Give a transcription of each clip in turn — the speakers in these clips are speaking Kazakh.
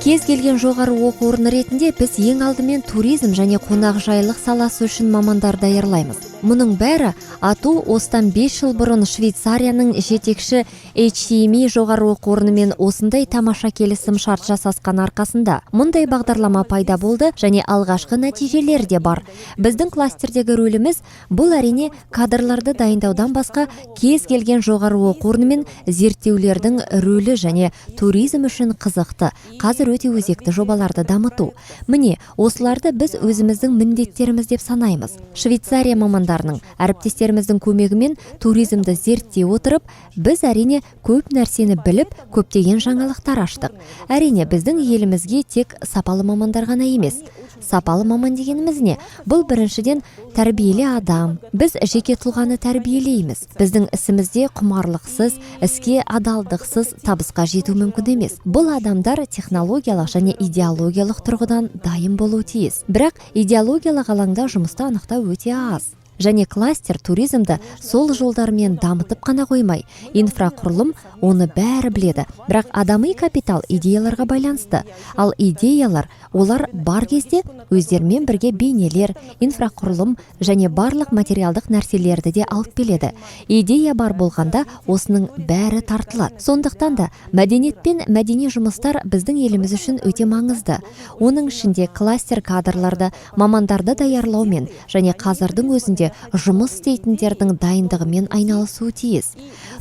Кез келген жоғары оқу орны ретінде біз ең алдымен туризм және қонақжайлық саласы үшін мамандар даярлаймыз. Мұның бәрі ату осыдан 5 жыл бұрын Швейцарияның жетекші HTMI жоғары оқу орнымен осындай тамаша келісім шарт жасасқан арқасында. Мұндай бағдарлама пайда болды және алғашқы нәтижелер де бар. Біздің кластердегі рөліміз бұл әрине кадрларды дайындаудан басқа кез келген жоғары оқу орнымен зерттеулердің рөлі және туризм үшін қызықты, қазір өте өзекті жобаларды дамыту. Міне, осыларды біз өзіміздің міндеттеріміз деп санаймыз. Швейцария мамандарының, әріптестеріміздің көмегімен туризмді зерттей отырып, біз әрине көп нәрсені біліп, көптеген жаңалықтар аштық. Әрине, біздің елімізге тек сапалы мамандар ғана емес. Сапалы маман дегеніміз не? Бұл біріншіден тәрбиелі адам. Біз жеке тұлғаны тәрбиелейміз. Біздің ісімізде құмарлықсыз, іске адалдықсыз табысқа жету мүмкін емес. Бұл адамдар технологиялық және идеологиялық тұрғыдан дайын болуы тиіс. Бірақ идеологиялық алаңда жұмысты анықтау өте аз. Және кластер туризмді сол жолдармен дамытып қана қоймай, инфрақұрылым оны бәрі біледі. Бірақ адами капитал идеяларға байланысты. Ал идеялар, олар бар кезде өздерімен бірге бейнелер, инфрақұрылым және барлық материалдық нәрселерді де алып келеді. Идея бар болғанда осының бәрі тартылады. Сондықтан да мәдениет пен мәдени жұмыстар біздің еліміз үшін өте маңызды. Оның ішінде кластер кадрларды, мамандарды даярлаумен және қазірдің өзінде жұмыс істейтіндердің дайындығымен айналысуы тиіс.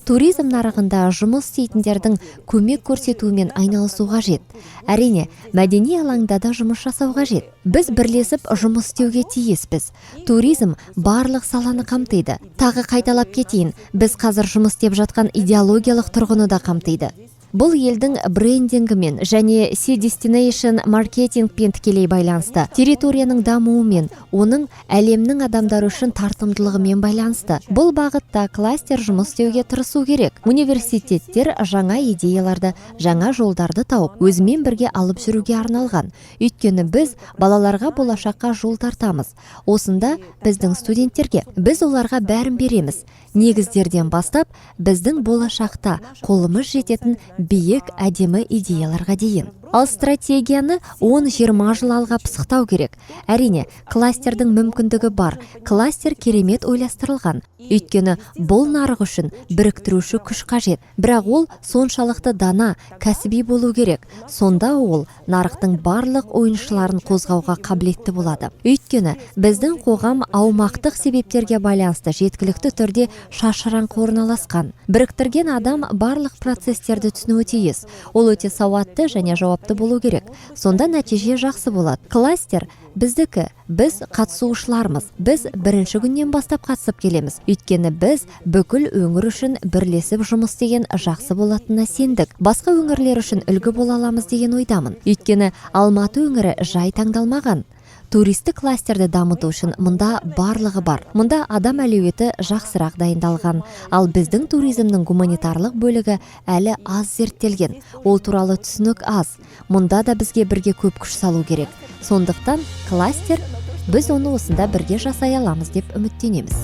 Туризм нарығында жұмыс істейтіндердің көмек көрсетуімен айналысу қажет. Әрине, мәдени алаңда да жұмыс жасау қажет. Біз бірлесіп жұмыс істеуге тиіспіз. Туризм барлық саланы қамтиды. Тағы қайталап кетейін, біз қазір жұмыс істеп жатқан идеологиялық тұрғыны да қамтиды. Бұл елдің брендингімен және C-Destination маркетингпен тікелей байланысты. Территорияның дамуымен, оның әлемнің адамдары үшін тартымдылығымен байланысты. Бұл бағытта кластер жұмыс істеуге тырысу керек. Университеттер жаңа идеяларды, жаңа жолдарды тауып, өзімен бірге алып жүруге арналған. Өйткені біз балаларға болашаққа жол тартамыз. Осында біздің студенттерге біз оларға бәрін береміз. Негіздерден бастап, біздің болашақта қолымыз жететін биік әдемі идеяларға дейін. Ал стратегияны 10-20 жыл алға пысықтау керек. Әрине, кластердің мүмкіндігі бар. Кластер керемет ойластырылған. Өйткені бұл нарық үшін біріктіруші күш қажет. Бірақ ол соншалықты дана, кәсіби болу керек. Сонда ол нарықтың барлық ойыншыларын қозғауға қабілетті болады. Өйткені біздің қоғам аумақтық себептерге байланысты жеткілікті түрде шашыраңқы орналасқан. Біріктірген адам барлық процестерді түсінуі тиіс. Ол өте сауатты және жауапты болу керек. Сонда нәтиже жақсы болады. Кластер біздікі, біз қатысушылармыз. Біз бірінші күннен бастап қатысып келеміз. Өйткені біз бүкіл өңір үшін бірлесіп жұмыс деген жақсы болатынына сендік. Басқа өңірлер үшін үлгі бола аламыз деген ойдамын. Өйткені Алматы өңірі жай таңдалмаған. Туристік кластерді дамыту үшін мұнда барлығы бар. Мұнда адам әлеуеті жақсырақ дайындалған. Ал біздің туризмнің гуманитарлық бөлігі әлі аз зерттелген. Ол туралы түсінік аз. Мұнда да бізге бірге көп күш салу керек. Сондықтан кластер, біз оны осында бірге жасай аламыз деп үміттенеміз.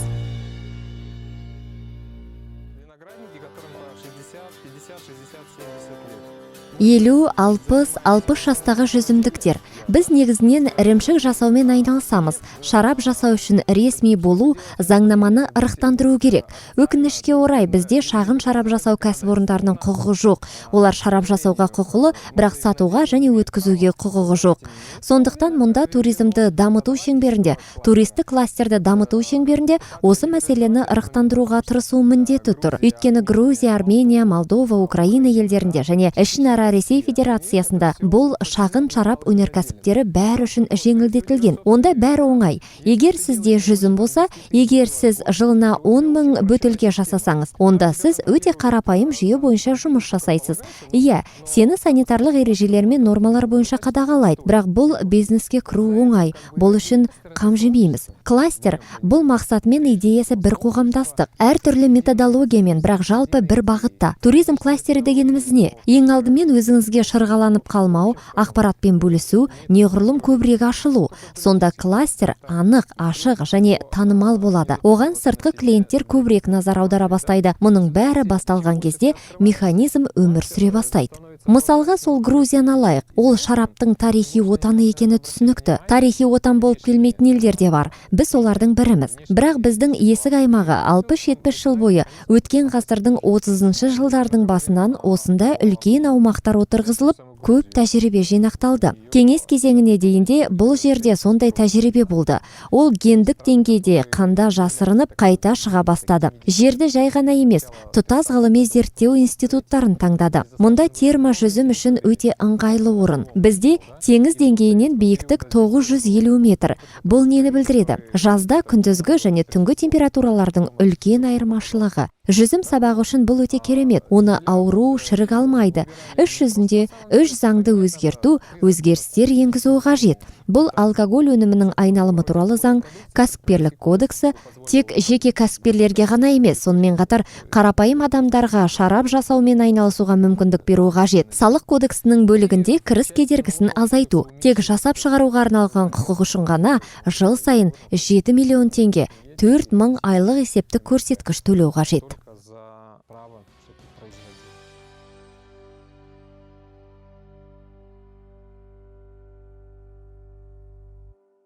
50, 60, 60 жастағы жүзімдіктер. Біз негізінен ірімшік жасаумен айналысамыз. Шарап жасау үшін ресми болу, заңнаманы ырықтандыру керек. Өкінішке орай бізде шағын шарап жасау кәсіпорындарының құқығы жоқ. Олар шарап жасауға құқылы, бірақ сатуға және өткізуге құқығы жоқ. Сондықтан мұнда туризмді дамыту шеңберінде, туристік кластерді дамыту шеңберінде осы мәселені ырықтандыруға тырысу міндеті тұр. Өйткені Грузия, Армения, Молдова, Украина елдерінде және ішінара Ресей Федерациясында бұл шағын шарап өнеркәсіптері бәрі үшін жеңілдетілген. Онда бәрі оңай. Егер сізде жүзім болса, егер сіз жылына 10 000 бөтелке жасасаңыз, онда сіз өте қарапайым жүйе бойынша жұмыс жасайсыз. Иә, сені санитарлық ережелер мен нормалар бойынша қадағалайды. Бірақ бұл бизнеске кіру оңай. Бұл үшін қам жемейміз. Кластер бұл мақсатмен идеясы бір қоғамдастық. Әр түрлі методологиямен, бірақ жалпы бір бағытта. Туризм кластері дегеніміз не? Ең алдымен өзіңізге шырғаланып қалмау, ақпаратпен бөлісу, неғұрлым көбірек ашылу. Сонда кластер анық, ашық және танымал болады. Оған сыртқы клиенттер көбірек назар аудара бастайды. Мұның бәрі басталған кезде механизм өмір сүре бастайды. Мысалға сол Грузияны алайық. Ол шараптың тарихи отаны екені түсінікті. Тарихи отан болып келмейтін елдер де бар. Біз олардың біріміз. Бірақ біздің есік аймағы 60-70 жыл бойы өткен ғасырдың 30-шы жылдардың басынан осында үлкен аумақтар отырғызылып, көп тәжірибе жинақталды. Кеңес кезеңіне дейінде бұл жерде сондай тәжірибе болды. Ол гендік деңгейде қанда жасырынып қайта шыға бастады. Жерді жай ғана емес, тұтас ғылыми зерттеу институттарын таңдады. Мұнда терма жүзім үшін өте ыңғайлы орын. Бізде теңіз деңгейінен биіктік 950 метр. Бұл нені білдіреді? Жазда күндізгі және түнгі температуралардың үлкен айырмашылығы. Жүзім сабағы үшін бұл өте керемет. Оны ауру, шірік алмайды. Іс жүзінде заңды өзгерту, өзгерістер енгізу қажет. Бұл алкоголь өнімінің айналымы туралы заң, кәсіпкерлік кодексі тек жеке кәсіпкерлерге ғана емес, сонымен қатар қарапайым адамдарға шарап жасаумен айналысуға мүмкіндік беру қажет. Салық кодексінің бөлігінде кіріс кедергісін азайту. Тек жасап шығаруға арналған құқық үшін ғана жыл сайын 7 миллион теңге, 4000 айлық есептік көрсеткіш төлеу қажет.